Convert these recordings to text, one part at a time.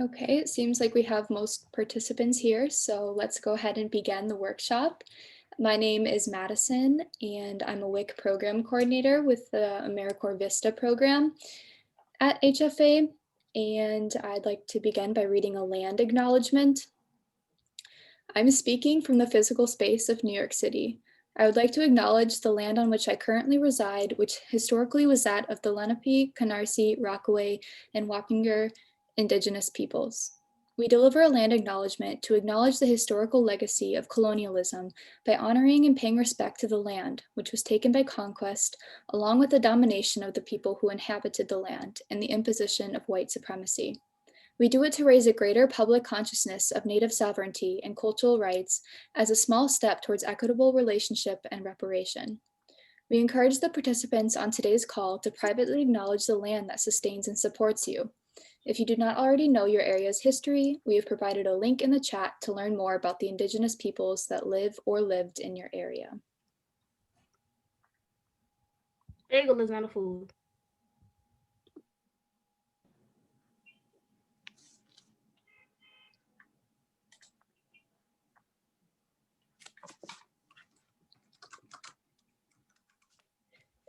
Okay, it seems like we have most participants here, so let's go ahead and begin the workshop. My name is Madison, and I'm a WIC program coordinator with the AmeriCorps Vista program at HFA, and I'd like to begin by reading a land acknowledgement. I'm speaking from the physical space of New York City. I would like to acknowledge the land on which I currently reside, which historically was that of the Lenape, Canarsie, Rockaway, and Wappinger indigenous peoples. We deliver a land acknowledgement to acknowledge the historical legacy of colonialism by honoring and paying respect to the land, which was taken by conquest, along with the domination of the people who inhabited the land and the imposition of white supremacy. We do it to raise a greater public consciousness of Native sovereignty and cultural rights as a small step towards equitable relationship and reparation. We encourage the participants on today's call to privately acknowledge the land that sustains and supports you. If you do not already know your area's history, we have provided a link in the chat to learn more about the Indigenous peoples that live or lived in your area. Bagel is not a food.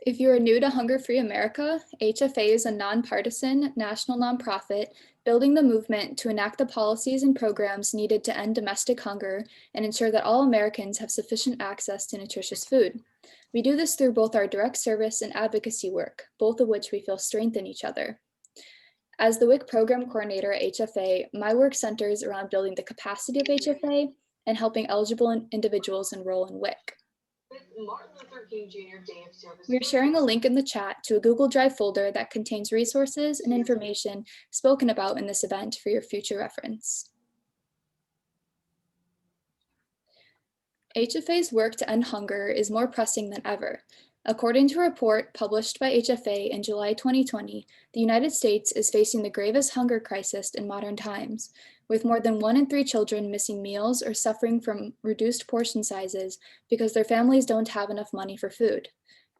If you are new to HungerFree America, HFA is a nonpartisan national nonprofit building the movement to enact the policies and programs needed to end domestic hunger and ensure that all Americans have sufficient access to nutritious food. We do this through both our direct service and advocacy work, both of which we feel strengthen each other. As the WIC program coordinator at HFA, my work centers around building the capacity of HFA and helping eligible individuals enroll in WIC. We're sharing a link in the chat to a Google Drive folder that contains resources and information spoken about in this event for your future reference. HFA's work to end hunger is more pressing than ever. According to a report published by HFA in July 2020, the United States is facing the gravest hunger crisis in modern times, with more than 1 in 3 children missing meals or suffering from reduced portion sizes because their families don't have enough money for food.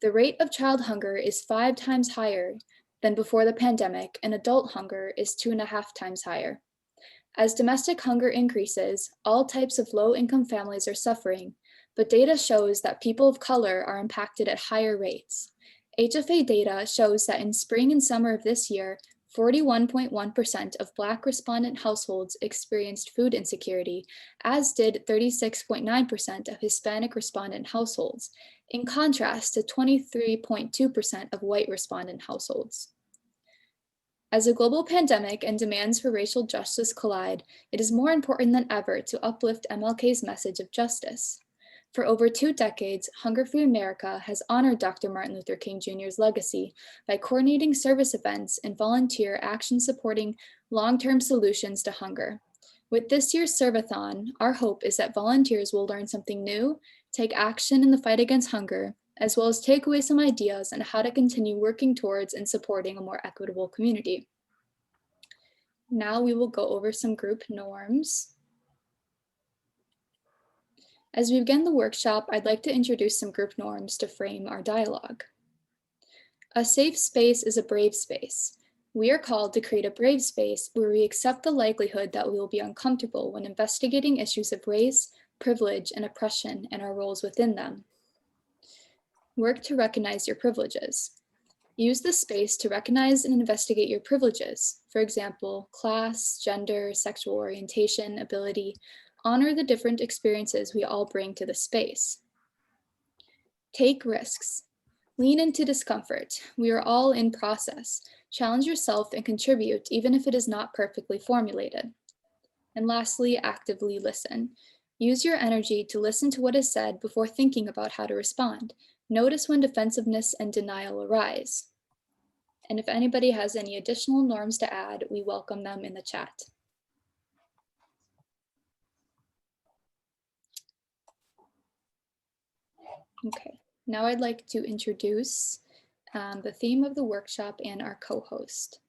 The rate of child hunger is 5 times higher than before the pandemic, and adult hunger is 2.5 times higher. As domestic hunger increases, all types of low-income families are suffering, but data shows that people of color are impacted at higher rates. HFA data shows that in spring and summer of this year, 41.1% of Black respondent households experienced food insecurity, as did 36.9% of Hispanic respondent households, in contrast to 23.2% of white respondent households. As a global pandemic and demands for racial justice collide, it is more important than ever to uplift MLK's message of justice. For over 2 decades, HungerFree America has honored Dr. Martin Luther King Jr.'s legacy by coordinating service events and volunteer action supporting long-term solutions to hunger. With this year's Serve-a-Thon, our hope is that volunteers will learn something new, take action in the fight against hunger, as well as take away some ideas on how to continue working towards and supporting a more equitable community. Now we will go over some group norms. As we begin the workshop, I'd like to introduce some group norms to frame our dialogue. A safe space is a brave space. We are called to create a brave space where we accept the likelihood that we will be uncomfortable when investigating issues of race, privilege, and oppression and our roles within them. Work to recognize your privileges. Use this space to recognize and investigate your privileges. For example, class, gender, sexual orientation, ability. Honor the different experiences we all bring to the space. Take risks. Lean into discomfort. We are all in process. Challenge yourself and contribute, even if it is not perfectly formulated. And lastly, actively listen. Use your energy to listen to what is said before thinking about how to respond. Notice when defensiveness and denial arise. And if anybody has any additional norms to add, we welcome them in the chat. Okay, now I'd like to introduce the theme of the workshop and our co-host.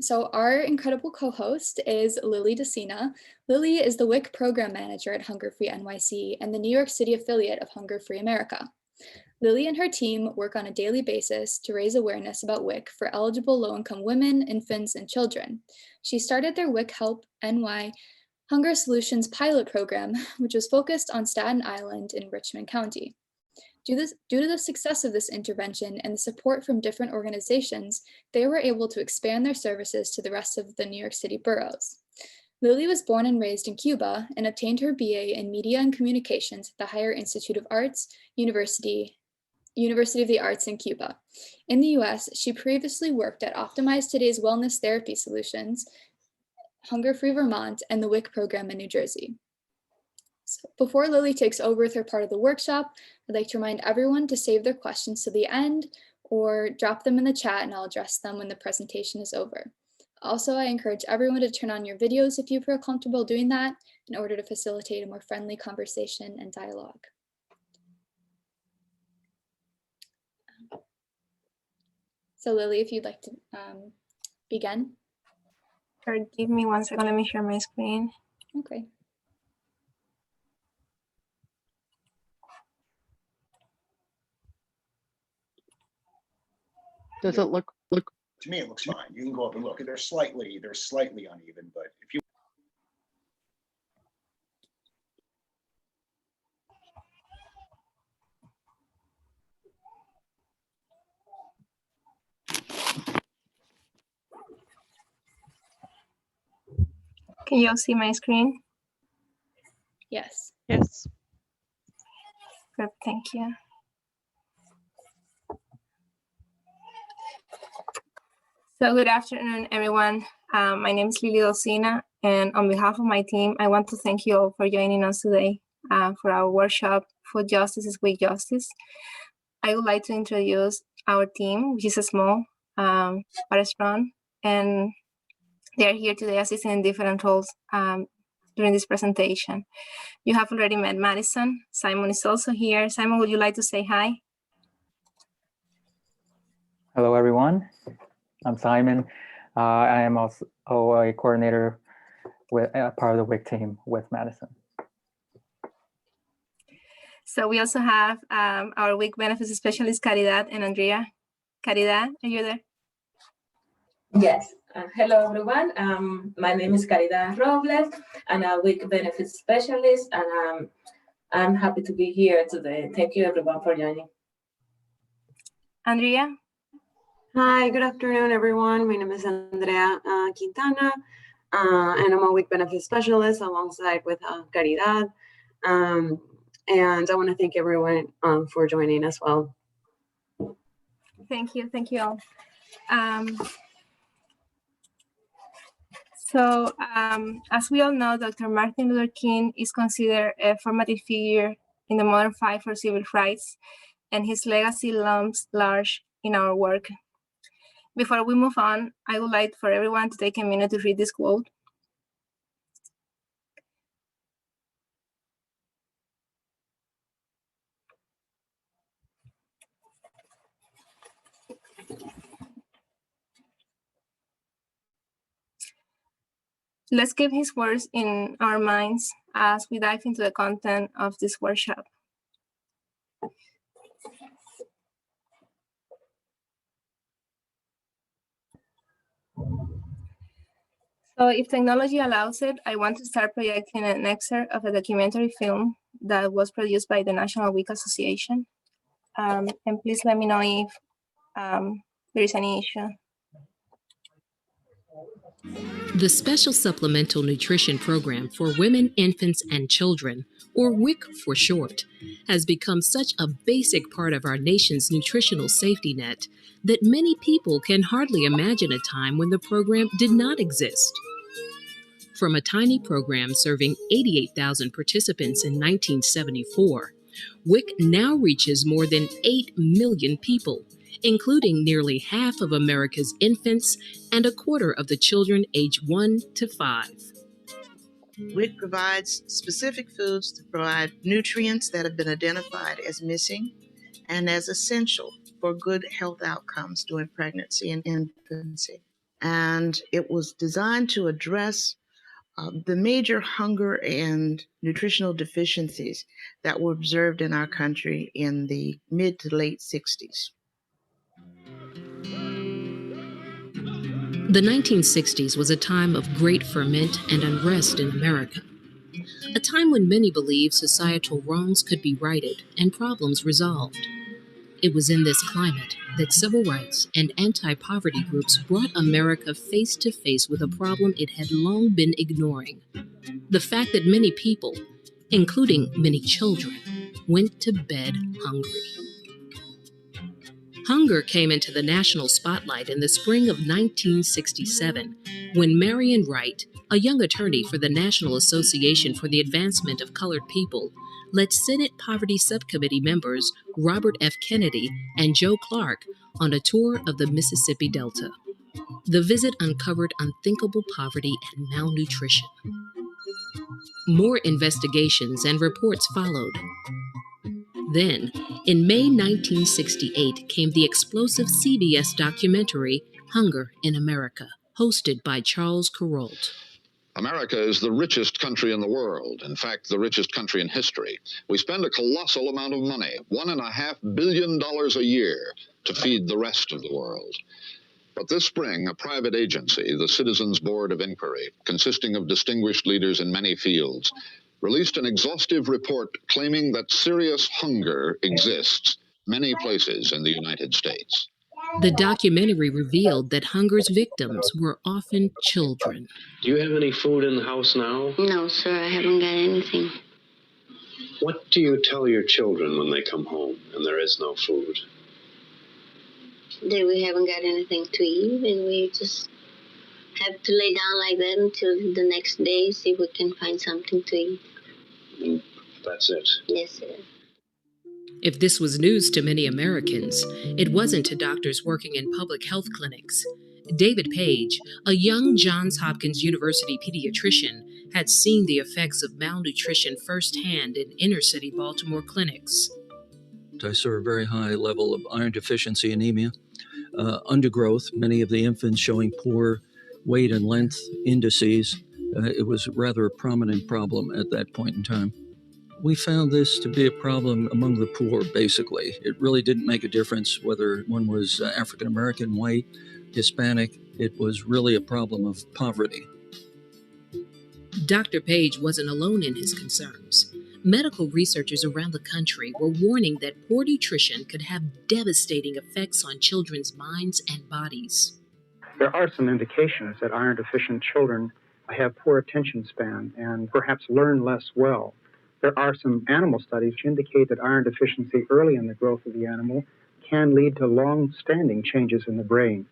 So our incredible co-host is Lily DeCina. Lily is the WIC Program Manager at HungerFree NYC and the New York City affiliate of HungerFree America. Lily and her team work on a daily basis to raise awareness about WIC for eligible low-income women, infants, and children. She started their WIC Help NY Hunger Solutions pilot program, which was focused on Staten Island in Richmond County. Due to the success of this intervention and the support from different organizations, they were able to expand their services to the rest of the New York City boroughs. Lily was born and raised in Cuba and obtained her BA in Media and Communications at the Higher Institute of Arts, University of the Arts in Cuba. In the US, she previously worked at Optimize Today's Wellness Therapy Solutions, HungerFree Vermont, and the WIC program in New Jersey. So before Lily takes over with her part of the workshop, I'd like to remind everyone to save their questions to the end or drop them in the chat and I'll address them when the presentation is over. Also, I encourage everyone to turn on your videos if you feel comfortable doing that in order to facilitate a more friendly conversation and dialogue. So Lily, if you'd like to begin. Sure, give me 1 second, let me share my screen. Okay. Does it look? To me, it looks fine. You can go up and look. They're slightly uneven, but if you. Can you all see my screen? Yes. Yes. Good, thank you. So good afternoon, everyone. My name is Lily Dolcina, and on behalf of my team, I want to thank you all for joining us today for our workshop, Food Justice is WIC Justice. I would like to introduce our team, which is small but strong, and they are here today assisting in different roles during this presentation. You have already met Madison. Simon is also here. Simon, would you like to say hi? Hello, everyone. I'm Simon. I am also a coordinator with part of the WIC team with Madison. So we also have our WIC benefits specialist, Caridad and Andrea. Caridad, are you there? Yes. Hello, everyone. My name is Caridad Robles, and I'm a WIC benefits specialist, and I'm happy to be here today. Thank you, everyone, for joining. Andrea? Hi, good afternoon, everyone. My name is Andrea Quintana, and I'm a WIC benefits specialist alongside with Caridad. And I want to thank everyone for joining as well. Thank you all. So as we all know, Dr. Martin Luther King is considered a formative figure in the modern fight for civil rights, and his legacy looms large in our work. Before we move on, I would like for everyone to take a minute to read this quote. Let's keep his words in our minds as we dive into the content of this workshop. So if technology allows it, I want to start projecting an excerpt of a documentary film that was produced by the National WIC Association. And please let me know if there is any issue. The Special Supplemental Nutrition Program for Women, Infants, and Children, or WIC for short, has become such a basic part of our nation's nutritional safety net that many people can hardly imagine a time when the program did not exist. From a tiny program serving 88,000 participants in 1974, WIC now reaches more than 8 million people, including nearly half of America's infants and a quarter of the children aged 1 to 5. WIC provides specific foods to provide nutrients that have been identified as missing and as essential for good health outcomes during pregnancy and infancy. And it was designed to address the major hunger and nutritional deficiencies that were observed in our country in the mid to late 60s. The 1960s was a time of great ferment and unrest in America, a time when many believed societal wrongs could be righted and problems resolved. It was in this climate that civil rights and anti-poverty groups brought America face to face with a problem it had long been ignoring: the fact that many people, including many children, went to bed hungry. Hunger came into the national spotlight in the spring of 1967, when Marion Wright, a young attorney for the National Association for the Advancement of Colored People, led Senate Poverty Subcommittee members Robert F. Kennedy and Joe Clark on a tour of the Mississippi Delta. The visit uncovered unthinkable poverty and malnutrition. More investigations and reports followed. Then, in May 1968, came the explosive CBS documentary, Hunger in America, hosted by Charles Kuralt. America is the richest country in the world, in fact, the richest country in history. We spend a colossal amount of money, $1.5 billion a year, to feed the rest of the world. But this spring, a private agency, the Citizens Board of Inquiry, consisting of distinguished leaders in many fields, released an exhaustive report claiming that serious hunger exists many places in the United States. The documentary revealed that hunger's victims were often children. Do you have any food in the house now? No, sir, I haven't got anything. What do you tell your children when they come home and there is no food? That we haven't got anything to eat, and we just have to lay down like that until the next day, see if we can find something to eat. That's it? Yes, sir. If this was news to many Americans, it wasn't to doctors working in public health clinics. David Page, a young Johns Hopkins University pediatrician, had seen the effects of malnutrition firsthand in inner-city Baltimore clinics. I saw a very high level of iron deficiency anemia, undergrowth, many of the infants showing poor weight and length indices. It was rather a prominent problem at that point in time. We found this to be a problem among the poor, basically. It really didn't make a difference whether one was African-American, white, Hispanic. It was really a problem of poverty. Dr. Page wasn't alone in his concerns. Medical researchers around the country were warning that poor nutrition could have devastating effects on children's minds and bodies. There are some indications that iron-deficient children have poor attention span and perhaps learn less well. There are some animal studies which indicate that iron deficiency early in the growth of the animal can lead to long-standing changes in the brain.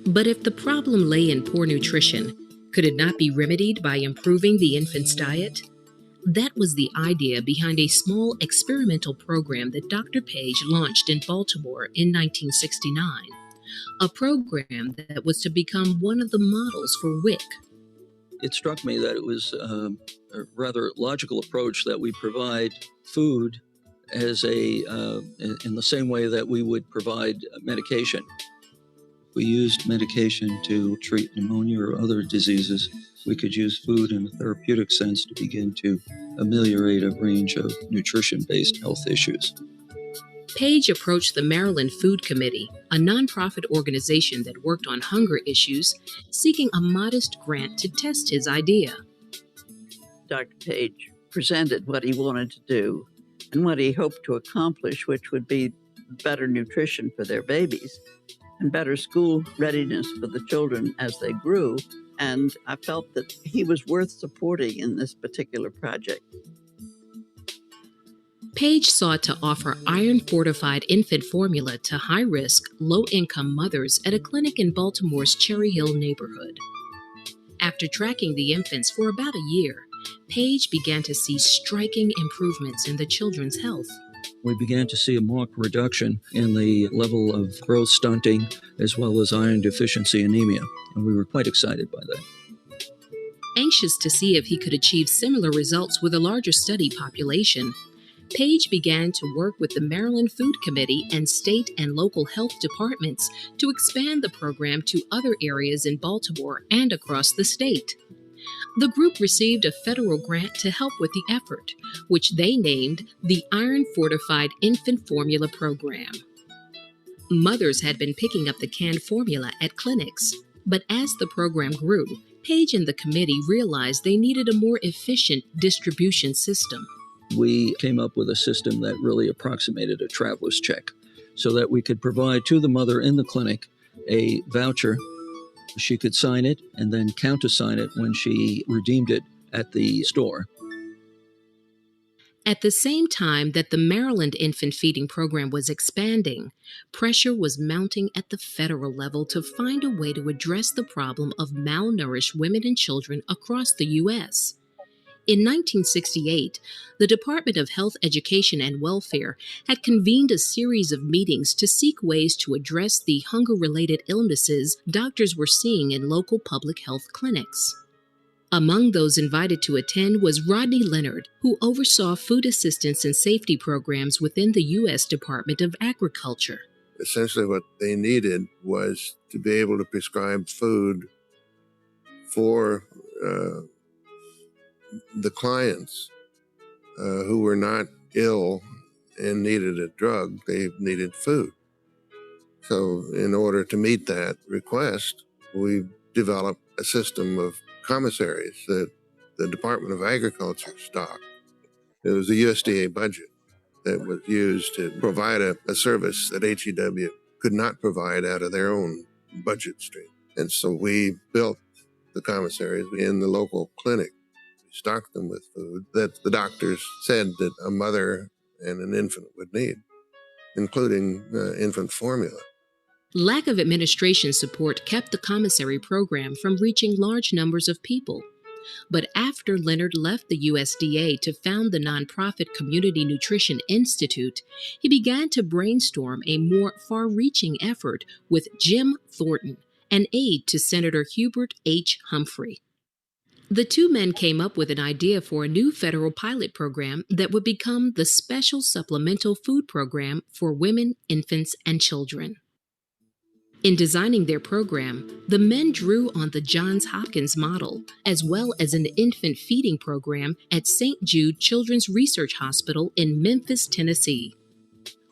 But if the problem lay in poor nutrition, could it not be remedied by improving the infant's diet? That was the idea behind a small experimental program that Dr. Page launched in Baltimore in 1969, a program that was to become one of the models for WIC. It struck me that it was a rather logical approach that we provide food as in the same way that we would provide medication. We used medication to treat pneumonia or other diseases. We could use food in a therapeutic sense to begin to ameliorate a range of nutrition-based health issues. Page approached the Maryland Food Committee, a nonprofit organization that worked on hunger issues, seeking a modest grant to test his idea. Dr. Page presented what he wanted to do and what he hoped to accomplish, which would be better nutrition for their babies and better school readiness for the children as they grew. And I felt that he was worth supporting in this particular project. Page sought to offer iron-fortified infant formula to high-risk, low-income mothers at a clinic in Baltimore's Cherry Hill neighborhood. After tracking the infants for about a year, Page began to see striking improvements in the children's health. We began to see a marked reduction in the level of growth stunting as well as iron deficiency anemia, and we were quite excited by that. Anxious to see if he could achieve similar results with a larger study population, Page began to work with the Maryland Food Committee and state and local health departments to expand the program to other areas in Baltimore and across the state. The group received a federal grant to help with the effort, which they named the Iron Fortified Infant Formula Program. Mothers had been picking up the canned formula at clinics, but as the program grew, Page and the committee realized they needed a more efficient distribution system. We came up with a system that really approximated a traveler's check so that we could provide to the mother in the clinic a voucher. She could sign it and then countersign it when she redeemed it at the store. At the same time that the Maryland infant feeding program was expanding, pressure was mounting at the federal level to find a way to address the problem of malnourished women and children across the U.S. In 1968, the Department of Health, Education, and Welfare had convened a series of meetings to seek ways to address the hunger-related illnesses doctors were seeing in local public health clinics. Among those invited to attend was Rodney Leonard, who oversaw food assistance and safety programs within the U.S. Department of Agriculture. Essentially what they needed was to be able to prescribe food for the clients who were not ill and needed a drug. They needed food. So in order to meet that request, we developed a system of commissaries that the Department of Agriculture stocked. It was the USDA budget that was used to provide a service that HEW could not provide out of their own budget stream. And so we built the commissaries in the local clinic. We stocked them with food that the doctors said that a mother and an infant would need, including infant formula. Lack of administration support kept the commissary program from reaching large numbers of people. But after Leonard left the USDA to found the nonprofit Community Nutrition Institute, he began to brainstorm a more far-reaching effort with Jim Thornton, an aide to Senator Hubert H. Humphrey. The two men came up with an idea for a new federal pilot program that would become the Special Supplemental Food Program for Women, Infants, and Children. In designing their program, the men drew on the Johns Hopkins model, as well as an infant feeding program at St. Jude Children's Research Hospital in Memphis, Tennessee.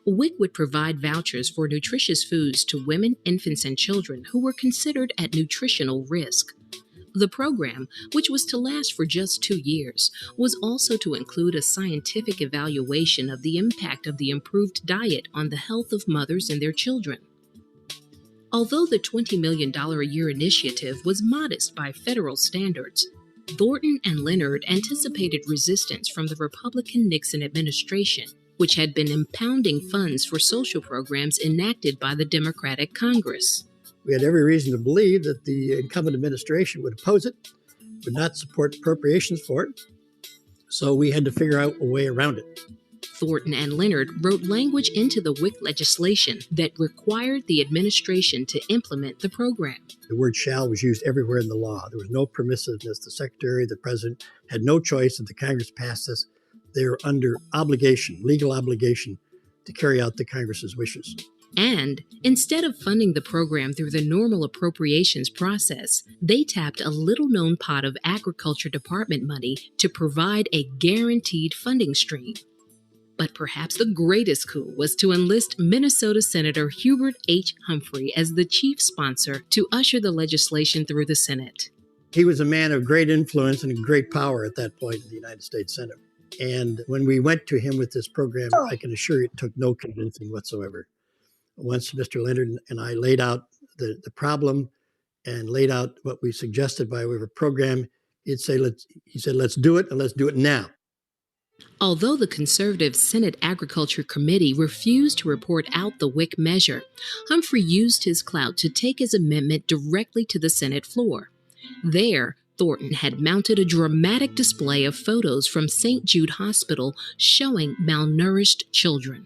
WIC would provide vouchers for nutritious foods to women, infants, and children who were considered at nutritional risk. The program, which was to last for just 2 years, was also to include a scientific evaluation of the impact of the improved diet on the health of mothers and their children. Although the $20 million a year initiative was modest by federal standards, Thornton and Leonard anticipated resistance from the Republican Nixon administration, which had been impounding funds for social programs enacted by the Democratic Congress. We had every reason to believe that the incumbent administration would oppose it, would not support appropriations for it, so we had to figure out a way around it. Thornton and Leonard wrote language into the WIC legislation that required the administration to implement the program. The word shall was used everywhere in the law. There was no permissiveness. The secretary, the president had no choice. If the Congress passed this, they were under obligation, legal obligation, to carry out the Congress's wishes. And instead of funding the program through the normal appropriations process, they tapped a little-known pot of Agriculture Department money to provide a guaranteed funding stream. But perhaps the greatest coup was to enlist Minnesota Senator Hubert H. Humphrey as the chief sponsor to usher the legislation through the Senate. He was a man of great influence and great power at that point in the United States Senate. And when we went to him with this program, I can assure you it took no convincing whatsoever. Once Mr. Leonard and I laid out the problem and laid out what we suggested by way of a program, he said, let's do it, and let's do it now. Although the conservative Senate Agriculture Committee refused to report out the WIC measure, Humphrey used his clout to take his amendment directly to the Senate floor. There, Thornton had mounted a dramatic display of photos from St. Jude Hospital showing malnourished children.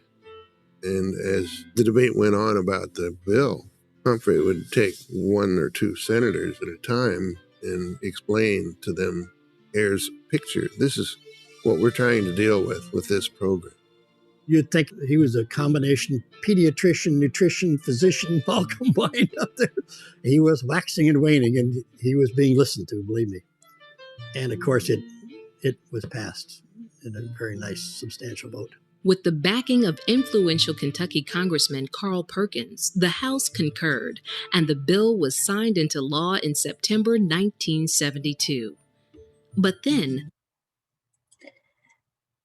And as the debate went on about the bill, Humphrey would take 1 or 2 senators at a time and explain to them, here's a picture. This is what we're trying to deal with this program. You'd think he was a combination pediatrician, nutrition, physician, all combined up there. He was waxing and waning, and he was being listened to, believe me. And of course, it was passed in a very nice, substantial vote. With the backing of influential Kentucky Congressman Carl Perkins, the House concurred, and the bill was signed into law in September 1972. But then,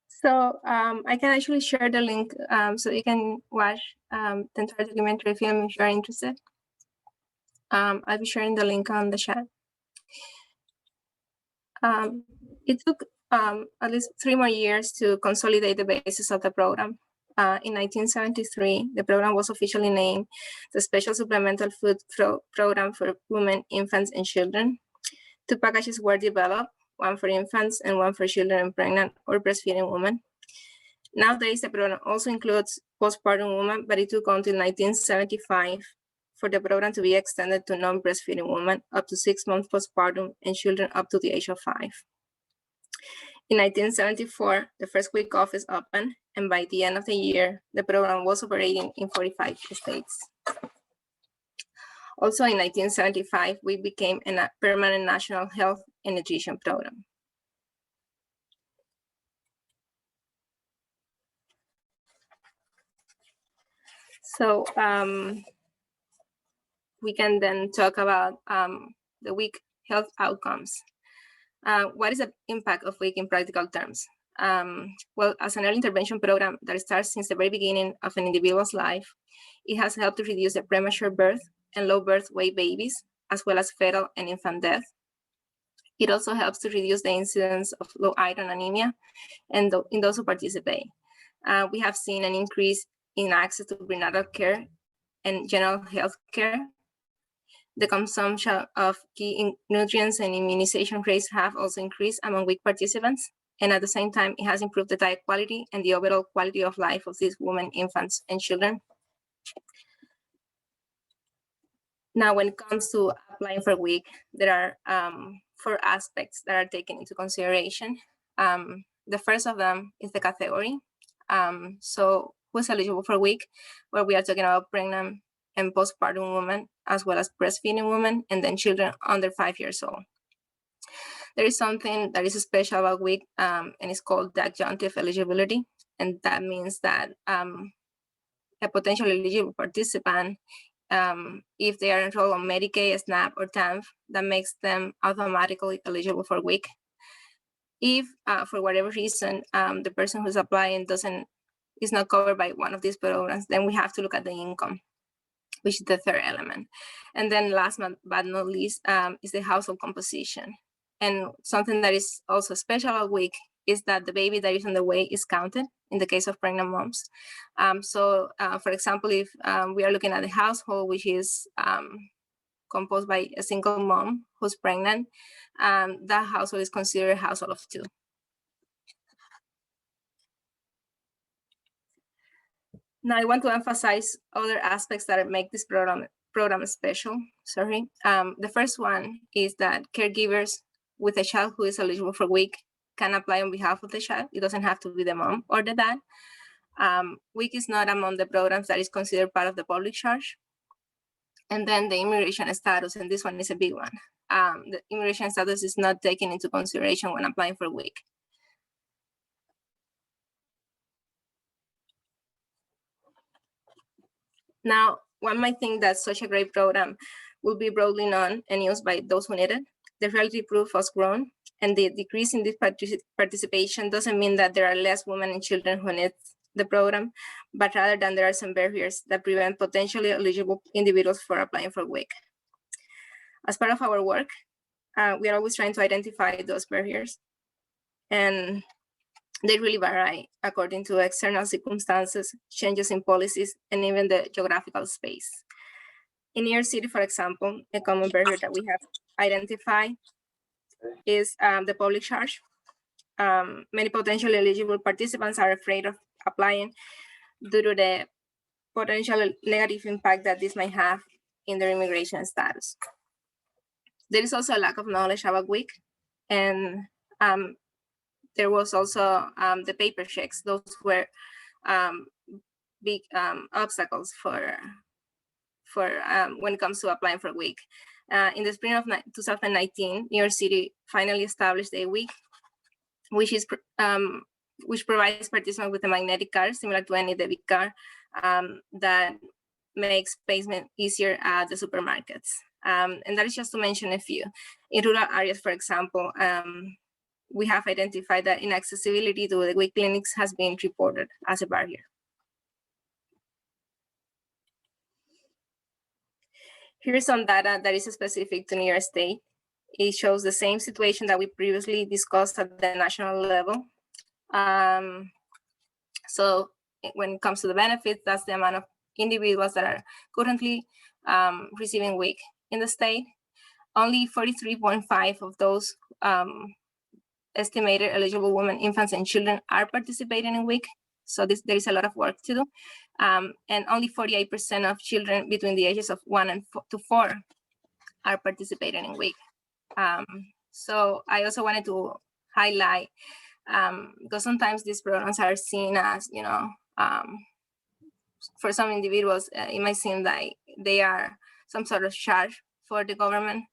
so I can actually share the link so you can watch the entire documentary film if you're interested. I'll be sharing the link on the chat. It took at least 3 more years to consolidate the basis of the program. In 1973, the program was officially named the Special Supplemental Food Program for Women, Infants, and Children. 2 packages were developed, one for infants and one for children and pregnant or breastfeeding women. Nowadays, the program also includes postpartum women, but it took until 1975 for the program to be extended to non-breastfeeding women up to 6 months postpartum and children up to the age of 5. In 1974, the first WIC office opened, and by the end of the year, the program was operating in 45 states. Also in 1975, we became a permanent national health and nutrition program. So we can then talk about the WIC health outcomes. What is the impact of WIC in practical terms? Well, as an early intervention program that starts since the very beginning of an individual's life, it has helped to reduce the premature birth and low birth weight babies, as well as fetal and infant death. It also helps to reduce the incidence of low iron anemia and in those who participate. We have seen an increase in access to prenatal care and general health care. The consumption of key nutrients and immunization rates have also increased among WIC participants. And at the same time, it has improved the diet quality and the overall quality of life of these women, infants, and children. Now, when it comes to applying for WIC, there are 4 aspects that are taken into consideration. The first of them is the category. So who's eligible for WIC, where we are talking about pregnant and postpartum women, as well as breastfeeding women, and then children under 5 years old. There is something that is special about WIC, and it's called the adjunctive eligibility. And that means that a potential eligible participant, if they are enrolled on Medicaid, SNAP, or TANF, that makes them automatically eligible for WIC. If, for whatever reason, the person who's applying is not covered by one of these programs, then we have to look at the income, which is the third element. And then last but not least is the household composition. And something that is also special about WIC is that the baby that is on the way is counted in the case of pregnant moms. So for example, if we are looking at the household, which is composed by a single mom who's pregnant, that household is considered a household of 2. Now, I want to emphasize other aspects that make this program special. The first one is that caregivers with a child who is eligible for WIC can apply on behalf of the child. It doesn't have to be the mom or the dad. WIC is not among the programs that is considered part of the public charge. And then the immigration status, and this one is a big one. The immigration status is not taken into consideration when applying for WIC. Now, one might think that such a great program will be broadly known and used by those who need it. The reality proof has grown, and the decrease in this participation doesn't mean that there are less women and children who need the program, but rather than there are some barriers that prevent potentially eligible individuals from applying for WIC. As part of our work, we are always trying to identify those barriers, and they really vary according to external circumstances, changes in policies, and even the geographical space. In New York City, for example, a common barrier that we have identified is the public charge. Many potentially eligible participants are afraid of applying due to the potential negative impact that this might have in their immigration status. There is also a lack of knowledge about WIC, and there was also the paper checks. Those were big obstacles for when it comes to applying for WIC. In the spring of 2019, New York City finally established a WIC, which provides participants with a magnetic card similar to any debit card that makes payment easier at the supermarkets. And that is just to mention a few. In rural areas, for example, we have identified that inaccessibility to the WIC clinics has been reported as a barrier. Here's some data that is specific to New York State. It shows the same situation that we previously discussed at the national level. So when it comes to the benefits, that's the amount of individuals that are currently receiving WIC in the state. Only 43.5 of those estimated eligible women, infants, and children are participating in WIC. So there is a lot of work to do. And only 48% of children between the ages of 1 to 4 are participating in WIC. So I also wanted to highlight, because sometimes these programs are seen as, for some individuals, it might seem like they are some sort of charge for the government.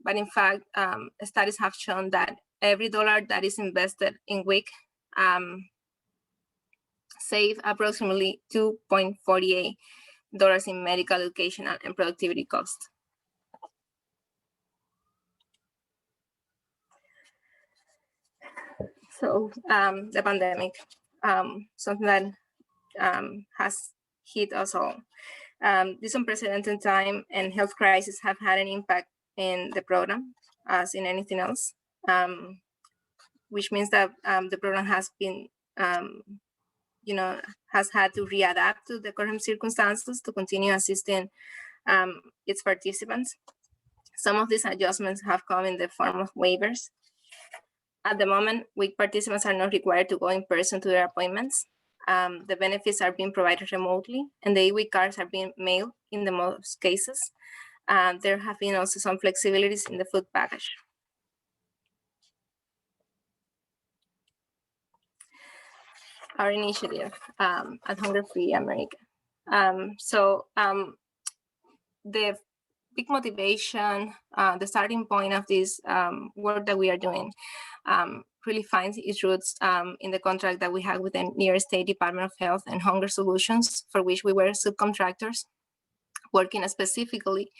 But in fact, studies have shown that every dollar that is invested in WIC save approximately $2.48 in medical, educational, and productivity costs. So the pandemic, something that has hit us all. This unprecedented time and health crisis have had an impact in the program, as in anything else, which means that the program has been, has had to readapt to the current circumstances to continue assisting its participants. Some of these adjustments have come in the form of waivers. At the moment, WIC participants are not required to go in person to their appointments. The benefits are being provided remotely, and the WIC cards are being mailed in the most cases. There have been also some flexibilities in the food package. Our initiative at HungerFree America. The big motivation, the starting point of this work that we are doing really finds its roots in the contract that we had with the New York State Department of Health and Hunger Solutions, for which we were subcontractors, working specifically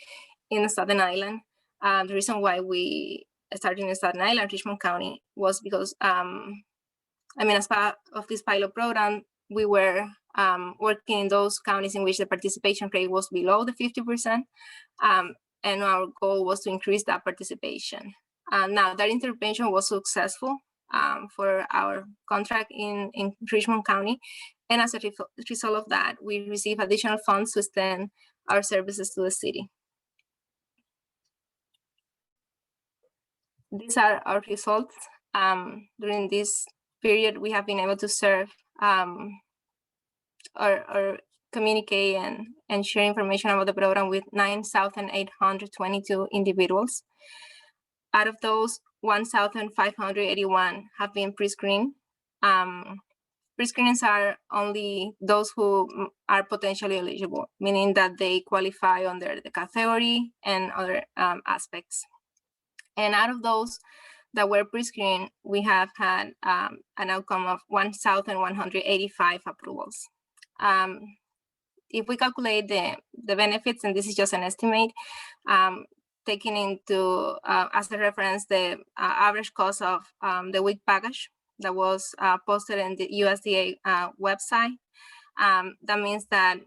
in Staten Island. The reason why we started in Staten Island, Richmond County, was because, as part of this pilot program, we were working in those counties in which the participation rate was below the 50%, and our goal was to increase that participation. Now, that intervention was successful for our contract in Richmond County, and as a result of that, we received additional funds to extend our services to the city. These are our results. During this period, we have been able to serve or communicate and share information about the program with 9,822 individuals. Out of those, 1,581 have been pre-screened. Pre-screenings are only those who are potentially eligible, meaning that they qualify under the category and other aspects. And out of those that were pre-screened, we have had an outcome of 1,185 approvals. If we calculate the benefits, and this is just an estimate, taking into as a reference the average cost of the WIC package that was posted in the USDA website, that means that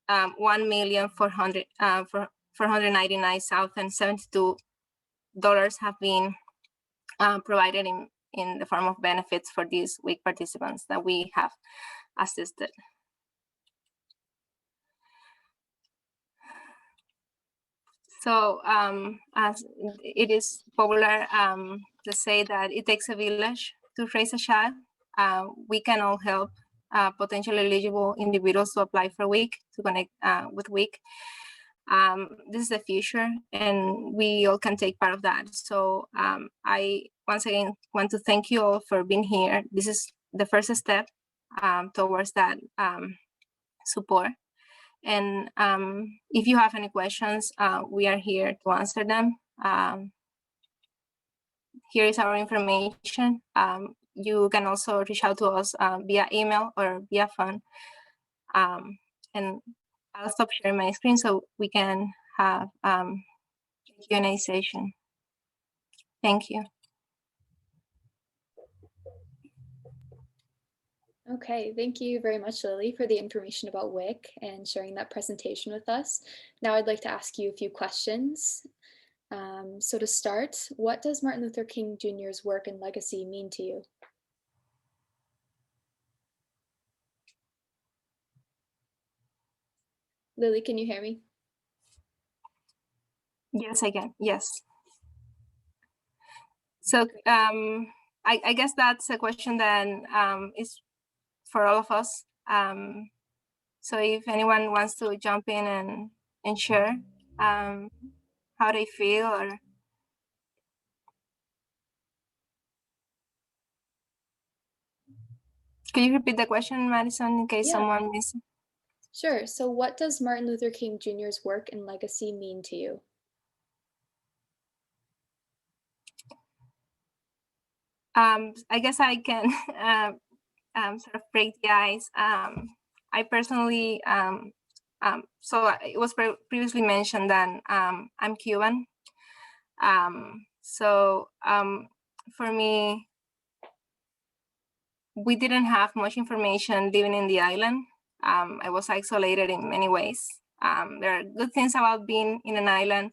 $1,499,072 have been provided in the form of benefits for these WIC participants that we have assisted. So as it is popular to say that it takes a village to raise a child, we can all help potentially eligible individuals to apply for WIC, to connect with WIC. This is the future, and we all can take part of that. So I once again want to thank you all for being here. This is the first step towards that support. And if you have any questions, we are here to answer them. Here is our information. You can also reach out to us via email or via phone. And I'll stop sharing my screen so we can have a Q&A session. Thank you. Okay, thank you very much, Lily, for the information about WIC and sharing that presentation with us. Now I'd like to ask you a few questions. So to start, what does Martin Luther King Jr.'s work and legacy mean to you? Lily, can you hear me? Yes, I can. Yes. So I guess that's a question that is for all of us. So if anyone wants to jump in and share how they feel, or can you repeat the question, Madison, in case someone missed? Sure. So what does Martin Luther King Jr.'s work and legacy mean to you? I guess I can sort of break the ice. I personally, so it was previously mentioned that I'm Cuban. So for me, we didn't have much information living in the island. I was isolated in many ways. There are good things about being in an island,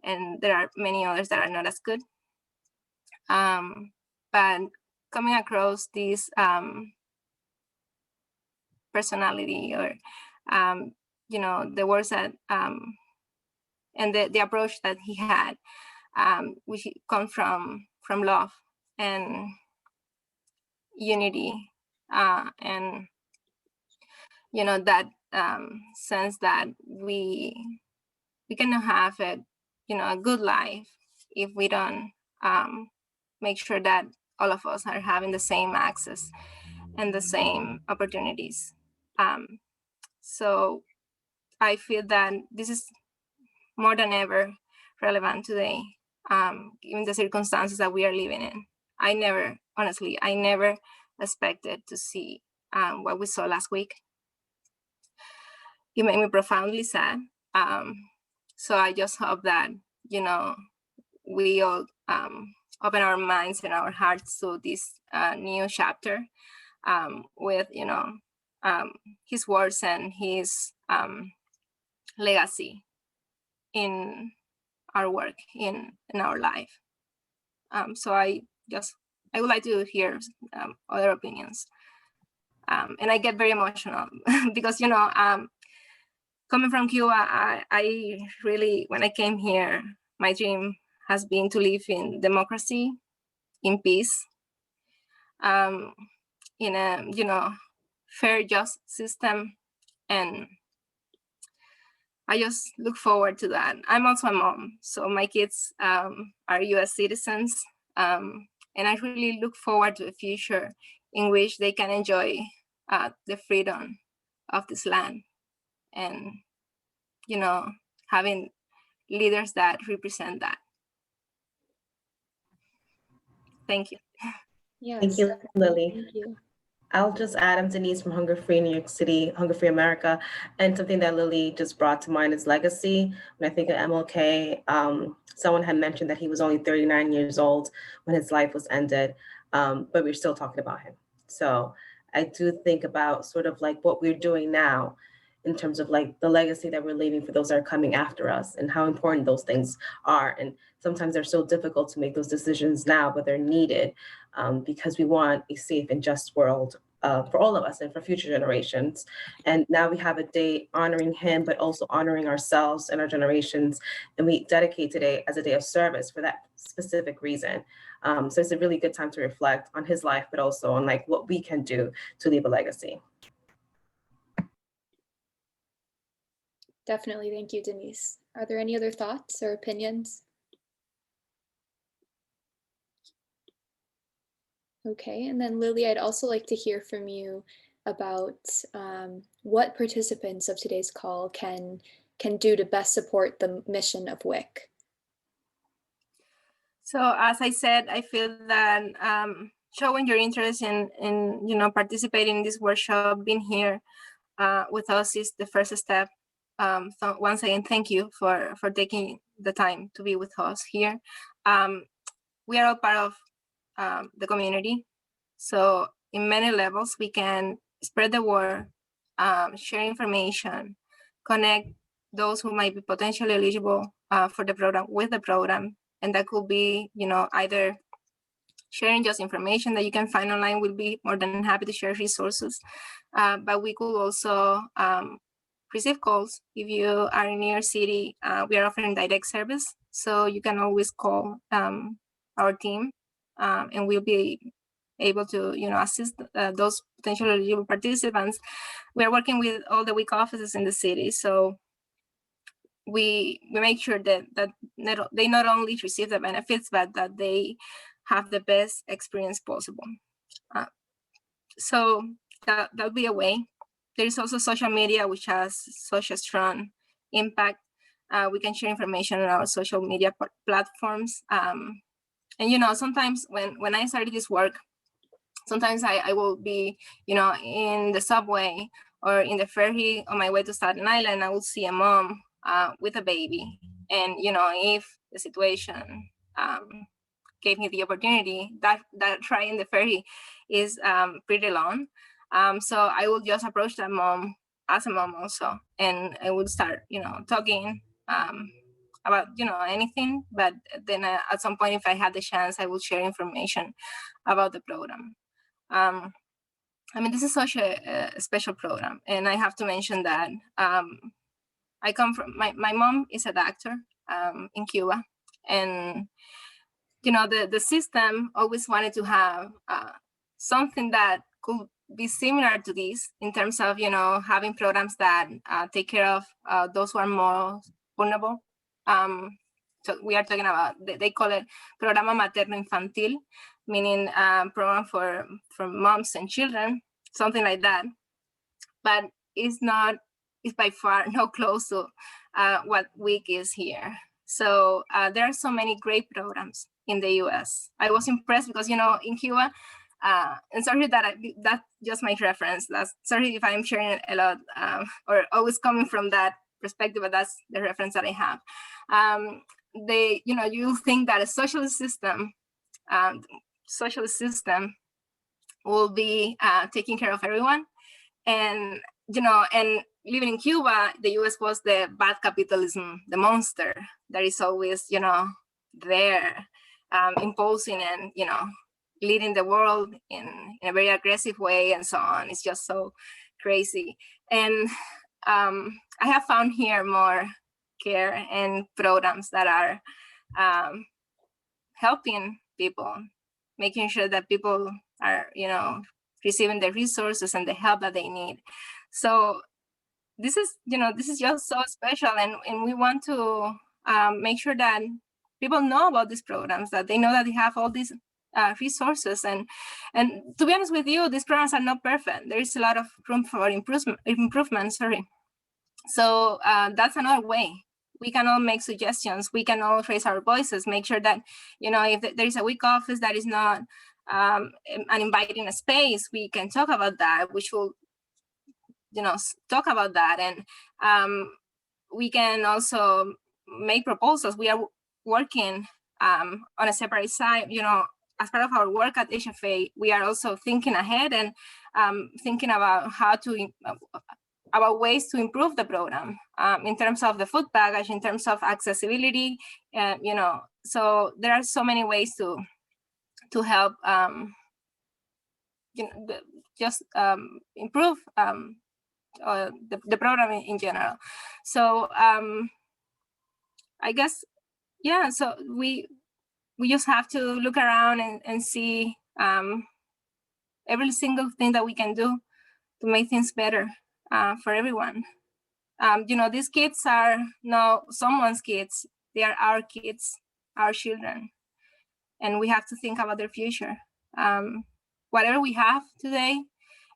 and there are many others that are not as good. But coming across this personality, or you know, the words that and the approach that he had, which come from love and unity, and you know, that sense that we cannot have a, you know, a good life if we don't make sure that all of us are having the same access and the same opportunities. So I feel that this is more than ever relevant today, given the circumstances that we are living in. Honestly, I never expected to see what we saw last week. It made me profoundly sad. So I just hope that, you know, we all open our minds and our hearts to this new chapter with, you know, his words and his legacy in our work, in our life. So I would like to hear other opinions. And I get very emotional because, you know, coming from Cuba, I really, when I came here, my dream has been to live in democracy, in peace, in a, you know, fair, just system. And I just look forward to that. I'm also a mom, so my kids are US citizens. And I really look forward to a future in which they can enjoy the freedom of this land, and, you know, having leaders that represent that. Thank you. Yes, Thank you, Lily. Thank you. I'll just add, I'm Denise from HungerFree New York City, HungerFree America. And something that Lily just brought to mind is legacy. When I think of MLK, someone had mentioned that he was only 39 years old when his life was ended, but we're still talking about him. So I do think about sort of like what we're doing now in terms of like the legacy that we're leaving for those that are coming after us, and how important those things are. And sometimes they're so difficult to make those decisions now, but they're needed because we want a safe and just world for all of us and for future generations. And now we have a day honoring him, but also honoring ourselves and our generations. And we dedicate today as a day of service for that specific reason. So it's a really good time to reflect on his life, but also on like what we can do to leave a legacy. Definitely. Thank you, Denise. Are there any other thoughts or opinions? Okay, and then Lily, I'd also like to hear from you. about what participants of today's call can do to best support the mission of WIC. So as I said, I feel that showing your interest in participating in this workshop, being here with us is the first step. So once again, thank you for taking the time to be with us here. We are all part of the community. So in many levels, we can spread the word, share information, connect those who might be potentially eligible for the program with the program. And that could be, either sharing just information that you can find online. We'll be more than happy to share resources. But we could also receive calls. If you are in New York City, we are offering direct service. So you can always call our team and we'll be able to assist those potential eligible participants. We are working with all the WIC offices in the city. So we make sure that they not only receive the benefits, but that they have the best experience possible. So that'll be a way. There is also social media, which has such a strong impact. We can share information on our social media platforms. And sometimes when I started this work, sometimes I will be, in the subway or in the ferry on my way to Staten Island. I will see a mom with a baby, and if the situation gave me the opportunity, that ride in the ferry is pretty long. So I will just approach that mom as a mom also, and I would start, talking about, anything. But then at some point, if I had the chance, I would share information about the program. This is such a special program, and I have to mention that I come from, my mom is a doctor in Cuba, and the system always wanted to have something that could be similar to this in terms of having programs that take care of those who are more vulnerable. So we are talking about, they call it Programa Materno Infantil, meaning program for moms and children, something like that. But it's by far not close to what WIC is here. So there are so many great programs in the US. I was impressed because, in Cuba, and sorry that that's just my reference. Sorry if I'm sharing a lot or always coming from that perspective, but that's the reference that I have. You think that a socialist system will be taking care of everyone, and living in Cuba, the US was the bad capitalism, the monster that is always there, imposing and leading the world in a very aggressive way and so on. It's just so crazy. And I have found here more care and programs that are helping people, making sure that people are, receiving the resources and the help that they need. So this is just so special, and we want to make sure that people know about these programs, that they know that they have all these resources. And to be honest with you, these programs are not perfect. There is a lot of room for improvement. So that's another way. We can all make suggestions. We can all raise our voices, make sure that, if there is a WIC office that is not an inviting space, we can talk about that, which will, talk about that. And we can also make proposals. We are working on a separate side, as part of our work at HFA, we are also thinking ahead and thinking about about ways to improve the program in terms of the food package, in terms of accessibility, so there are so many ways to help just improve the program in general. So I guess, yeah, so we just have to look around and see every single thing that we can do to make things better for everyone. These kids are not someone's kids. They are our kids, our children. And we have to think about their future. Whatever we have today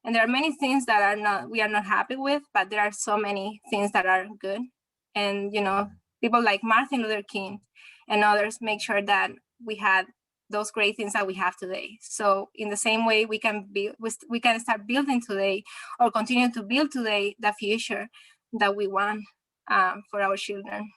And there are many things that we are not happy with, but there are so many things that are good. And, you know, people like Martin Luther King and others make sure that we had those great things that we have today. So in the same way, we can start building today, or continue to build today, the future that we want for our children.